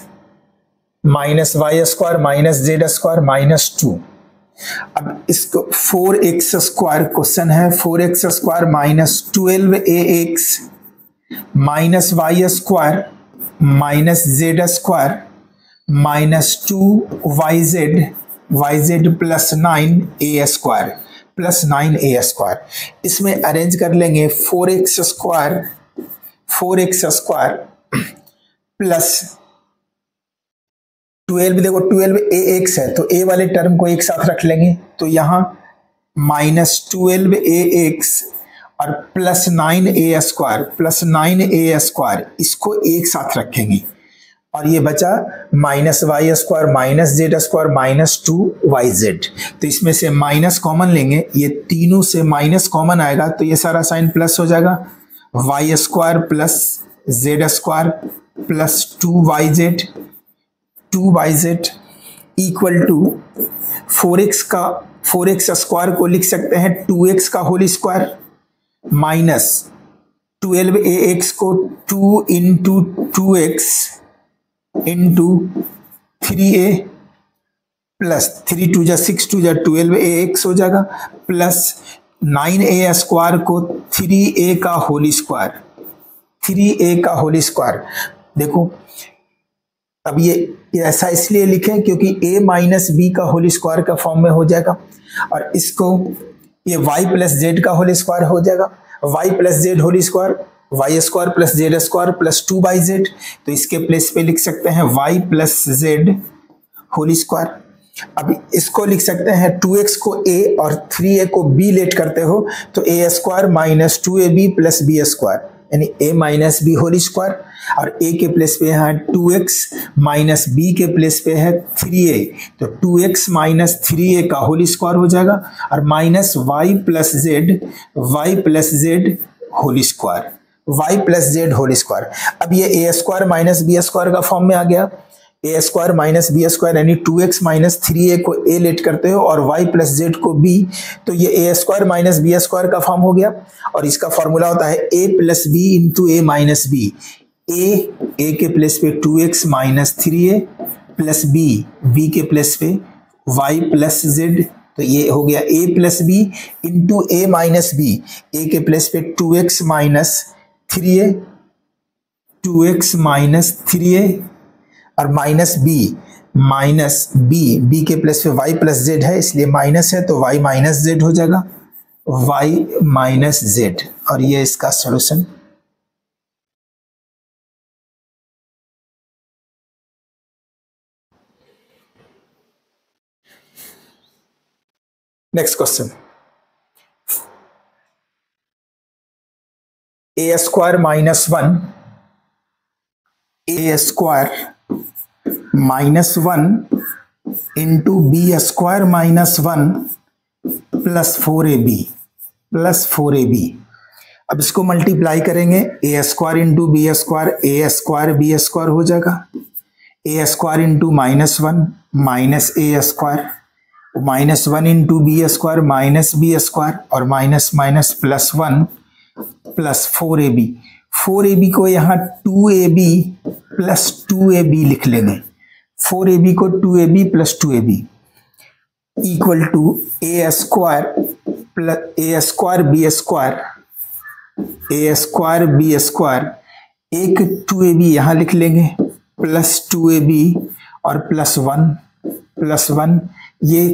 minus Y square minus Z square minus 2। अब इसको 4x स्क्वायर क्वेश्चन है, 4x square minus 12ax minus Y square minus Z square minus 2yz yz plus 9a square plus 9a square, इसमें arrange कर लेंगे 4x square plus 12, देखो 12ax है तो a वाले टर्म को एक साथ रख लेंगे, तो यहाँ माइनस 12ax और प्लस 9a स्क्वायर इसको एक साथ रखेंगे, और ये बचा minus Y square minus Z square minus 2yz, तो इसमें से माइनस कॉमन लेंगे, ये तीनों से माइनस कॉमन आएगा तो ये सारा साइन प्लस हो जाएगा, Y square plus Z square plus 2yz equal to 4x square को लिख सकते हैं 2x का होल स्क्वायर माइनस 12ax को 2 into 2x into 3a plus 3 2 जा 6 2 जा 12ax हो जाएगा, प्लस 9a स्क्वायर को 3a का होल स्क्वायर 3a का होल स्क्वायर। देखो अब ये ऐसा इसलिए लिखें क्योंकि a माइनस बी का होल स्क्वायर का फॉर्म में हो जाएगा, और इसको ये y प्लस जेड का होल स्क्वायर हो जाएगा। y plus Z whole square Y square plus Z square plus 2/z, तो इसके प्लेस पे लिख सकते हैं y plus Z whole square. अब इसको लिख सकते हैं 2x को a और 3a को b लेट करते हो तो a square minus 2ab plus b square, यानी a minus B whole square, और a के प्लेस पे है 2x माइनस b के प्लेस पे है 3a, तो 2x माइनस 3a का होल स्क्वायर हो जाएगा, और minus y plus Z whole square, y plus Z whole square. अब ये a square minus B square का फॉर्म में आ गया। a square minus B square यानी 2x माइनस 3a को a लेट करते हो और y प्लस जेड को b, तो ये a square minus B square का फॉर्म हो गया, और इसका फॉर्मूला होता है a plus B into a minus B. a के प्लेस पे 2x minus 3a plus b के प्लेस पे y प्लस जेड, तो ये हो गया a plus B into a minus B. a के प्लेस पे 2x minus 3a, 2x minus 3a और माइनस बी के प्लेस पे y प्लस जेड है इसलिए माइनस है, तो y माइनस जेड हो जाएगा, y माइनस जेड, और ये इसका solution. Next question, a square minus 1, a square minus 1 into b square minus 1 plus 4ab। अब इसको मल्टीप्लाई करेंगे, a square into b square, a square B square हो जाएगा, a square into minus 1 minus a square, minus 1 into b square minus B square, और minus minus plus 1 plus 4ab। 4ab को यहाँ 2ab plus 2ab लिख लेंगे, 4ab को 2ab plus 2ab equal to a square B square, a square B square, एक 2ab यहाँ लिख लेंगे प्लस 2ab और प्लस 1, ये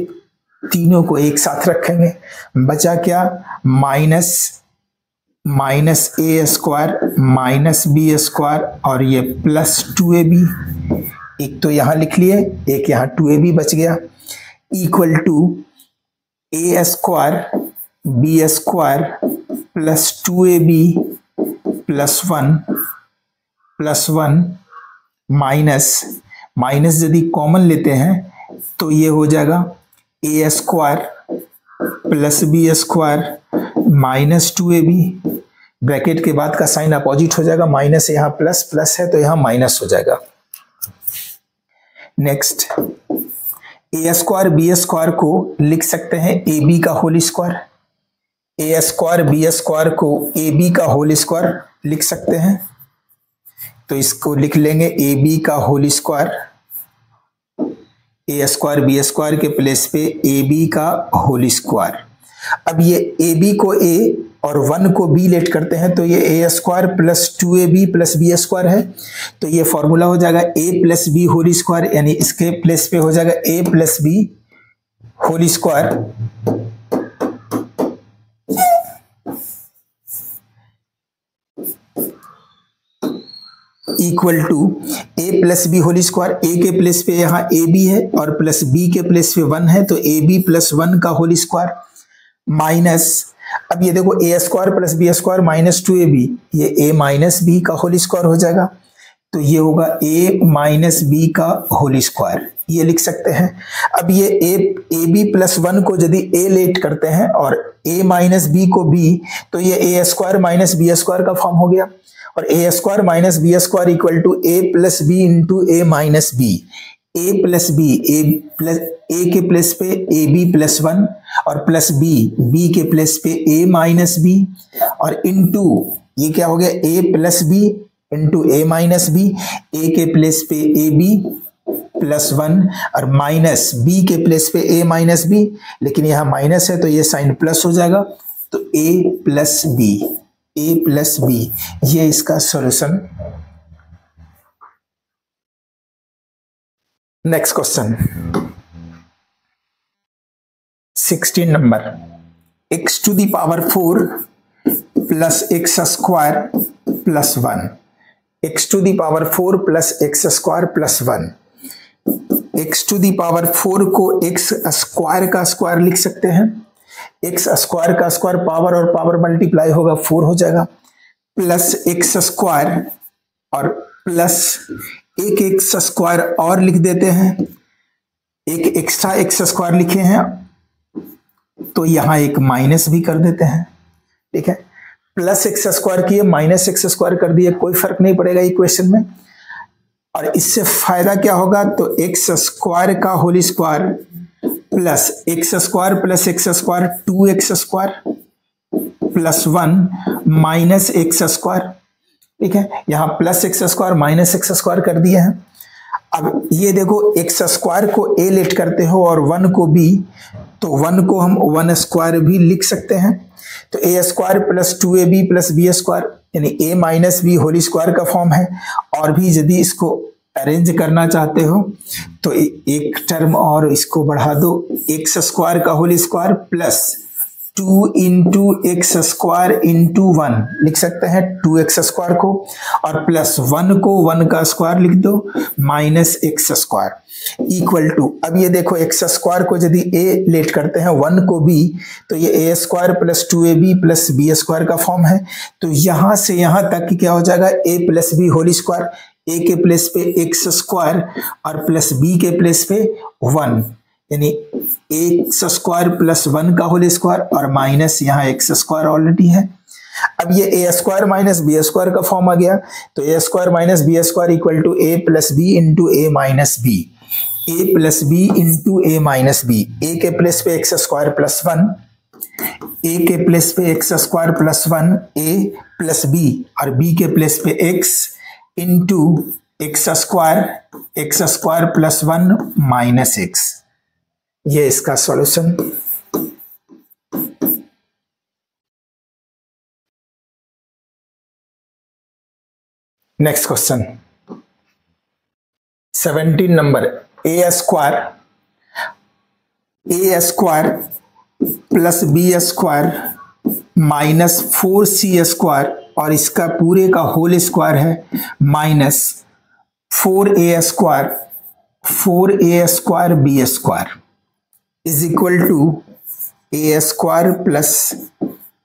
तीनों को एक साथ रखेंगे, बचा क्या minus a square minus B square और ये प्लस 2ab, एक तो यहाँ लिख लिए, एक यहाँ 2ab बच गया, equal to a square B square plus 2ab plus 1 minus यदि कॉमन लेते हैं तो ये हो जाएगा a square plus B square minus 2ab, bracket के बाद का साइन अपोजिट हो जाएगा, माइनस यहाँ प्लस है तो यहाँ माइनस हो जाएगा। Next, a square B square को लिख सकते हैं ab का whole square, a square B square को ab का होल स्क्वायर लिख सकते हैं, तो इसको लिख लेंगे ab का whole square, a square B square के प्लेस पे ab का होल स्क्वायर। अब ये ab को a और 1 को b लेट करते हैं तो ये a square plus 2ab plus B square है, तो ये फॉर्मूला हो जाएगा a plus B whole square, यानी इसके प्लेस पे हो जाएगा a plus B whole square equal to a plus B whole square, a के प्लेस पे यहाँ ab है और प्लस b के प्लेस पे 1 है, तो ab प्लस 1 का होल स्क्वायर माइनस, अब ये देखो a square plus B square minus 2ab, ये a माइनस बी का होल स्क्वायर हो जाएगा, तो ये होगा a माइनस बी का होल स्क्वायर, ये लिख सकते हैं। अब ये ab प्लस 1 को यदि a लेट करते हैं और a माइनस बी को b, तो ये a square minus B square का फॉर्म हो गया, और a square minus B square equal to a plus B into a minus B, a plus B, a के प्लेस पे ab प्लस 1 और प्लस b के प्लेस पे a माइनस बी, और इंटू ये क्या हो गया a plus B into a minus B, a के प्लेस पे ab प्लस 1 और माइनस b के प्लेस पे a माइनस बी, लेकिन यहाँ माइनस है तो ये साइन प्लस हो जाएगा, तो a plus b a plus b, ये इसका solution. Next question 16 number, x to the power 4 plus x square plus 1, x to the power 4 plus x square plus 1। x to the power 4 को x square का square लिख सकते हैं, x square का square power और power multiply होगा 4 हो जाएगा, प्लस एक्स स्क्वायर और प्लस एक एक्स स्क्वायर और लिख देते हैं, एक एक्स्ट्रा एक्स स्क्वायर लिखे हैं तो यहां एक माइनस भी कर देते हैं, ठीक है। प्लस एक्स स्क्वायर किए माइनस एक्स स्क्वायर कर दिए, कोई फर्क नहीं पड़ेगा इक्वेशन में। और इससे फायदा क्या होगा, तो एक्स स्क्वायर का whole square plus x square plus x square 2x square plus 1 minus x square, ठीक है। यहां plus x square minus x square कर दिए हैं। अब ये देखो एक्स स्क्वायर को a लेट करते हो और 1 को b, तो 1 को हम 1 स्क्वायर भी लिख सकते हैं, तो a square plus 2ab plus b square यानी a minus B whole square का फॉर्म है। और भी यदि इसको अरेंज करना चाहते हो तो एक टर्म और इसको बढ़ा दो, एक्स स्क्वायर का whole square plus 2 into x square into 1 लिख सकते हैं 2x स्क्वायर को, और प्लस 1 को 1 का स्क्वायर लिख दो minus x square equal to, अब ये देखो एक्स स्क्वायर को यदि a लेट करते हैं 1 को b, तो ये a square plus 2ab plus b square का फॉर्म है। तो यहां से यहां तक क्या हो जाएगा, a plus B whole square, a के प्लेस पे एक्स स्क्वायर और प्लस b के प्लेस पे 1 यानी एक्स स्क्वायर प्लस 1 का होल स्क्वायर और माइनस यहाँ एक्स स्क्वायर ऑलरेडी है। अब ये a square minus B square का फॉर्म आ गया, तो a square minus B square equal to A plus B into a minus b, a plus B into a minus b. A के place पे x square plus 1, ए के place पे x square plus 1 a plus B और b के place पे x into x square plus 1 minus x, ये इसका solution. Next question 17 नंबर, a square plus B square minus 4c square और इसका पूरे का होल स्क्वायर है minus 4a square B square is equal to a square plus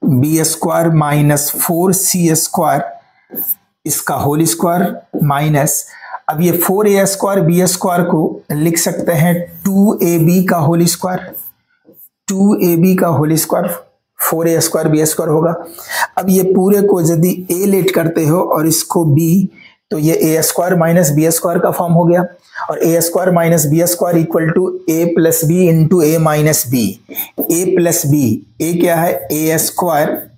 B square minus 4c square इसका whole square minus, अब ये 4a square B square को लिख सकते हैं 2ab का होल स्क्वायर, 2ab का whole square 4a square B square होगा। अब ये पूरे को यदि a लेट करते हो और इसको b, तो ये a square minus B square का फॉर्म हो गया, और a square minus B square equal to a plus B into a minus B, a plus B, a क्या है a square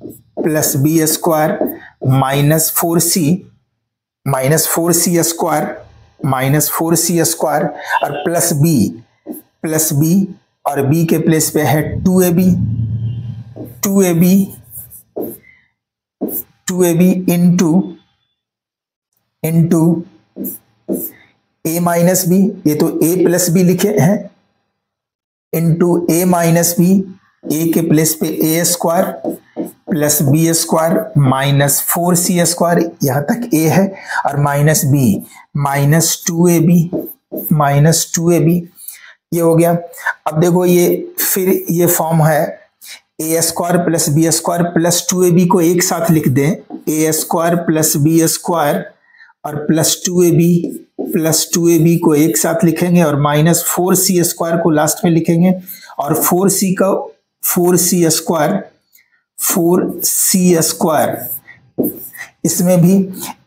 plus B square minus 4c square और plus B और b के place पे है 2ab into a minus b, ये तो a plus b लिखे हैं, into a minus B, a के प्लेस पे a square plus B square minus 4c square, यहां तक a है, और माइनस b माइनस 2ab ये हो गया। अब देखो ये फिर ये फॉर्म है a square plus B square plus 2ab को एक साथ लिख दें, a square plus B square और प्लस 2ab को एक साथ लिखेंगे और माइनस 4c स्क्वायर को लास्ट में लिखेंगे, और 4c स्क्वायर इसमें भी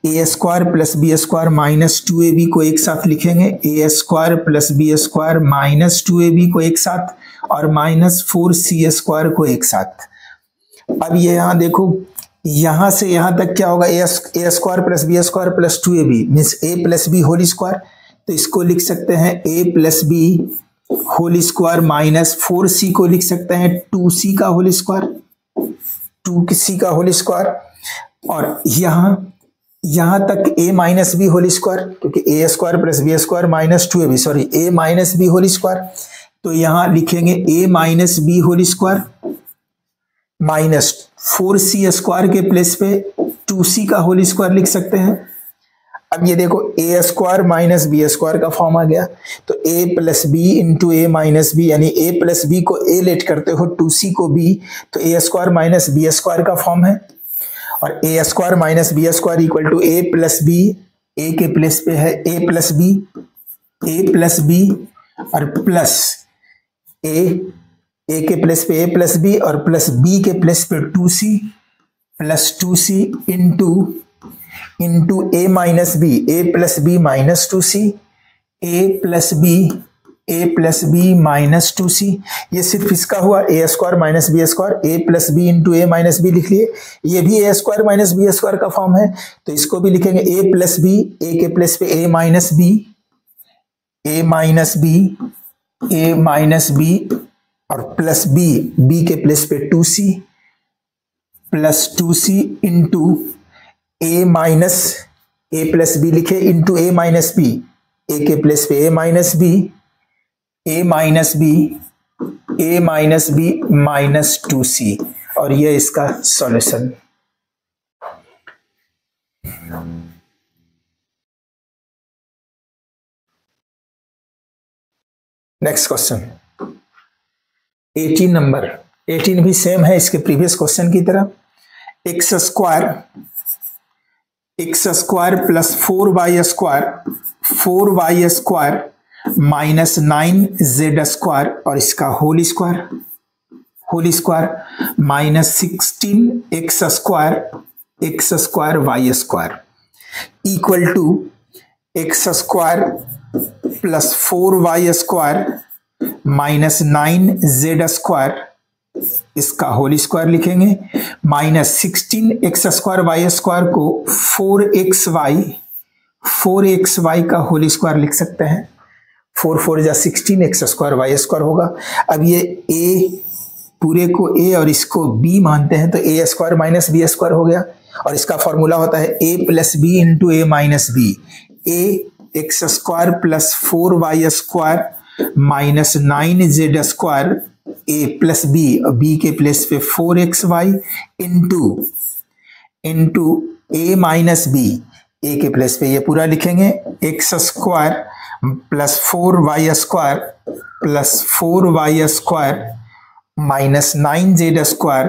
a square plus B square minus 2ab को एक साथ लिखेंगे, a square plus B square minus 2ab को एक साथ और माइनस 4c स्क्वायर को एक साथ। अब ये यहाँ देखो, यहां से यहां तक क्या होगा, a square plus B square plus 2ab means a plus B whole square, तो इसको लिख सकते हैं a plus B whole square minus 4c को लिख सकते हैं 2c का होल स्क्वायर, 2c का होल स्क्वायर। और यहाँ तक a minus B whole square, क्योंकि a square plus B square minus 2ab, sorry a minus B whole square, तो यहाँ लिखेंगे a minus B whole square minus 4c square के place पे 2c का होल स्क्वायर लिख सकते हैं। अब ये देखो a square minus B square का फॉर्म आ गया, तो a plus B into a minus B, यानी a प्लस बी को a लेट करते हो 2c को b, तो a square minus B square का फॉर्म है। और a square minus B square equal to a plus B, a के प्लेस पे है a प्लस बी और प्लस a के प्लेस पे a प्लस बी और प्लस b के प्लेस पे 2c plus 2c into a minus B, a plus B minus 2c, a plus B minus 2c। ये सिर्फ इसका हुआ a square minus B square, a plus B into a minus b लिख लिए। ये भी a square minus B square का form है, तो इसको भी लिखेंगे a प्लस बी, a के प्लेस पे a माइनस बी और प्लस b के प्लेस पे 2c plus 2c into a plus b लिखे into a minus B, a के प्लेस पे a minus b minus 2c, और ये इसका सॉल्यूशन। नेक्स्ट क्वेश्चन 18 नंबर, 18 भी सेम है इसके प्रीवियस क्वेश्चन की तरह। X square plus 4y square minus 9z square और इसका whole square minus 16x square y square equal to x square plus 4y square minus 9z square, इसका whole square लिखेंगे, minus 16x square y square को 4xy का whole square लिख सकते हैं। 4 4 जा 16x स्क्वायर y स्क्वायर होगा। अब ये a पूरे को a और इसको b मानते हैं, तो a square minus B square हो गया, और इसका फॉर्मूला होता है a plus B into a minus B. a x square plus 4y square minus 9z square a plus B, B के प्लेस पे 4xy into a minus B, a के place पे ये पूरा लिखेंगे, x square plus 4y square minus 9z square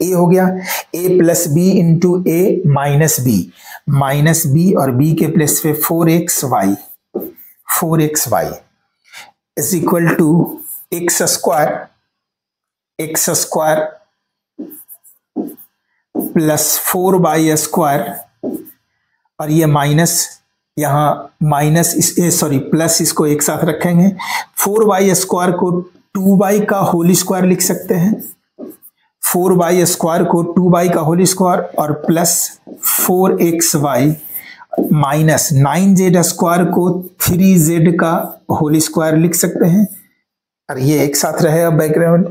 a हो गया, a plus B into a minus B और b के प्लेस पे 4xy is equal to x square plus 4y square, और ये माइनस, यहाँ माइनस सॉरी प्लस इसको एक साथ रखेंगे, 4y स्क्वायर को 2y का होल स्क्वायर लिख सकते हैं, 4y स्क्वायर को 2y का होल स्क्वायर और plus 4xy minus 9z square को 3z का होल स्क्वायर लिख सकते हैं, और ये एक साथ रहेगा बैकग्राउंड,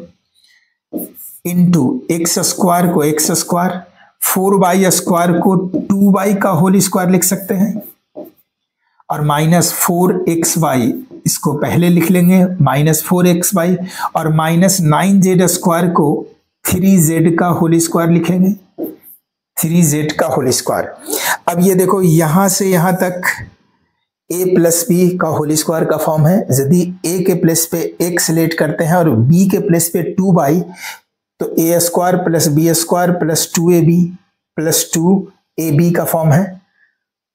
इंटू एक्स स्क्वायर को एक्स स्क्वायर, 4y स्क्वायर को 2y का होल स्क्वायर लिख सकते हैं, और माइनस 4xy इसको पहले लिख लेंगे, माइनस 4xy और माइनस 9z स्क्वायर को 3z का होल स्क्वायर लिखेंगे, 3z का होल स्क्वायर। अब ये देखो यहां से यहां तक a प्लस बी का होल स्क्वायर का फॉर्म है। यदि a के प्लेस पे x लेट करते हैं और b के प्लेस पे 2y, तो a square plus B square plus 2ab plus 2ab का फॉर्म है,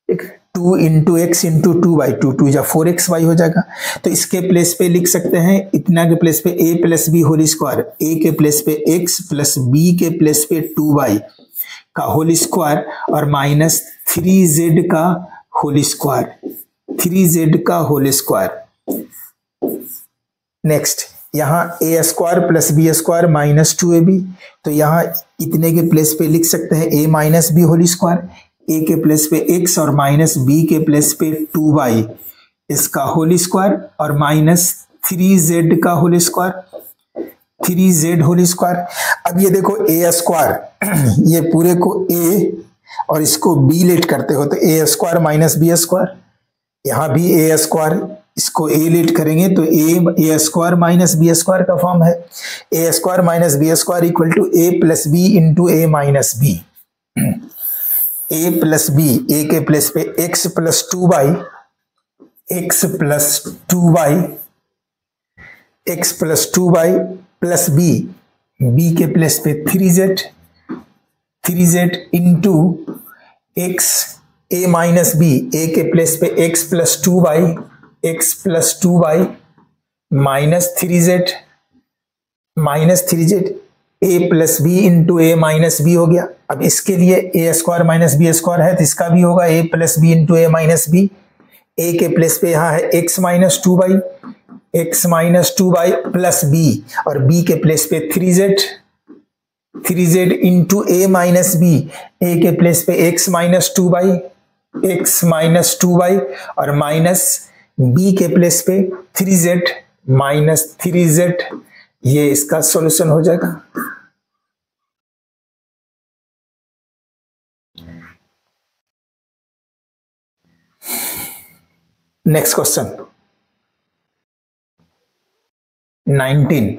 ठीक, 2 इंटू एक्स इंटू 2y, 2 या 4xy हो जाएगा। तो इसके प्लेस पे लिख सकते हैं, इतना के प्लेस पे a plus B whole square, a के प्लेस पे x प्लस b के प्लेस पे 2y का होल स्क्वायर और माइनस 3z का होल स्क्वायर, 3z का होल स्क्वायर। नेक्स्ट यहाँ a square plus B square minus 2ab, तो यहाँ इतने के प्लेस पे लिख सकते हैं a minus B whole square, a के प्लेस पे x और माइनस b के प्लेस पे 2y इसका होल स्क्वायर और माइनस 3z का whole square. 3z whole square. अब ये देखो ए स्क्वायर, ये पूरे को a और इसको b लेट करते हो तो a square minus B square, यहाँ भी ए स्क्वायर, इसको a लेट करेंगे तो a square minus B square का फॉर्म है। A square minus B square equal to a plus B into a minus b. A plus b, a के place पे x plus 2y, x plus 2y, x plus 2y plus B, B के place पे 3z into x a minus b, a के place पे x plus 2y, x plus 2y minus 3z a plus B into a minus b हो गया। अब इसके लिए a square minus B square है तो इसका भी होगा a plus B into a minus b. A के प्लेस पे यहाँ है x minus 2y, x minus 2y plus B और b के प्लेस पे 3z into a minus b, a के प्लेस पे x minus 2y, x minus 2y और माइनस b के प्लेस पे 3z माइनस 3z। ये इसका सॉल्यूशन हो जाएगा। Next question 19,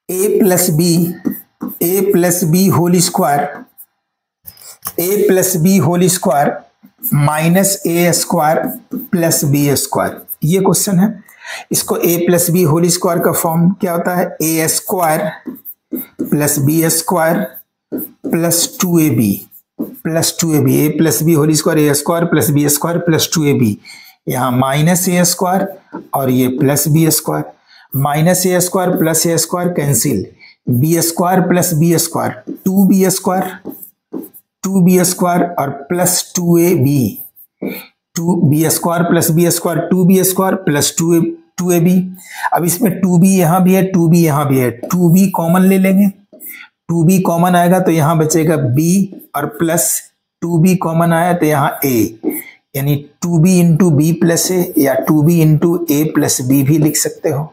a plus B whole square, a plus B whole square minus a square plus B square, ये question है। इसको a plus B whole square का फॉर्म क्या होता है, a square plus B square plus 2ab plus 2ab, a plus B whole square a square plus B square plus 2ab, यहाँ minus a square और ये plus B square, minus a square plus a square cancel, b square plus B square 2b square और plus 2ab, 2b square plus B square 2b square plus 2ab। अब इसमें 2b यहाँ भी है 2b यहाँ भी है, 2b कॉमन ले लेंगे, 2b कॉमन आएगा तो यहाँ बचेगा b और प्लस 2b कॉमन आया तो यहाँ a, यानी 2b इंटू बी प्लस ए या 2b into a plus B भी लिख सकते हो।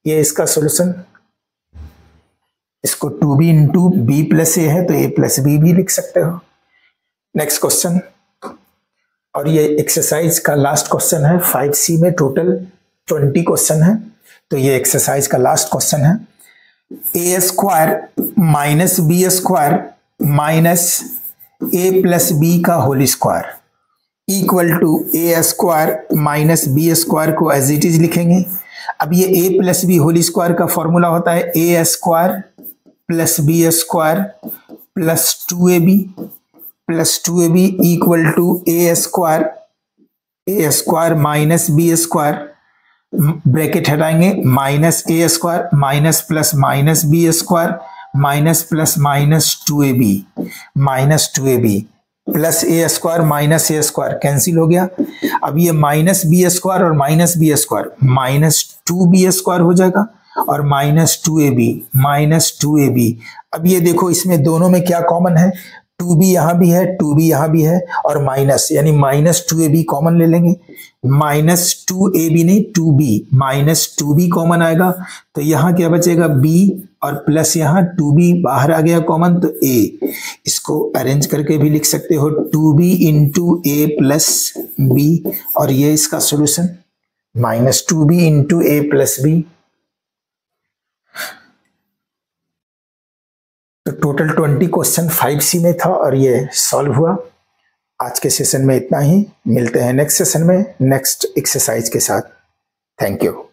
ये इसका सॉल्यूशन, इसको 2b इंटू बी प्लस ए है तो ए प्लस बी भी लिख सकते हो। नेक्स्ट क्वेश्चन, और ये एक्सरसाइज का लास्ट क्वेश्चन है। 5C में टोटल 20 क्वेश्चन है तो ये एक्सरसाइज का लास्ट क्वेश्चन है। A square minus B square minus a plus b का whole square equal to a square minus B square को एज इट इज लिखेंगे। अब ये a plus B whole square का फॉर्मूला होता है a square plus B square plus 2ab equal to a square minus B square, bracket हटाएंगे, minus a square minus plus minus B square minus plus minus 2ab plus a square minus a square cancel हो गया। अब ये minus B square और minus B square minus 2b square हो जाएगा और minus 2ab। अब ये देखो इसमें दोनों में क्या कॉमन है, 2b यहाँ भी है 2b यहाँ भी है और माइनस, यानी माइनस 2ab कॉमन ले लेंगे, माइनस 2ab नहीं 2b, माइनस 2b कॉमन आएगा तो यहाँ क्या बचेगा b और प्लस यहाँ 2b बाहर आ गया कॉमन तो a, इसको अरेंज करके भी लिख सकते हो 2b into a plus B और ये इसका solution minus 2b into a plus B. तो टोटल 20 क्वेश्चन 5C में था और ये सॉल्व हुआ। आज के सेशन में इतना ही, मिलते हैं नेक्स्ट सेशन में नेक्स्ट एक्सरसाइज के साथ। Thank you.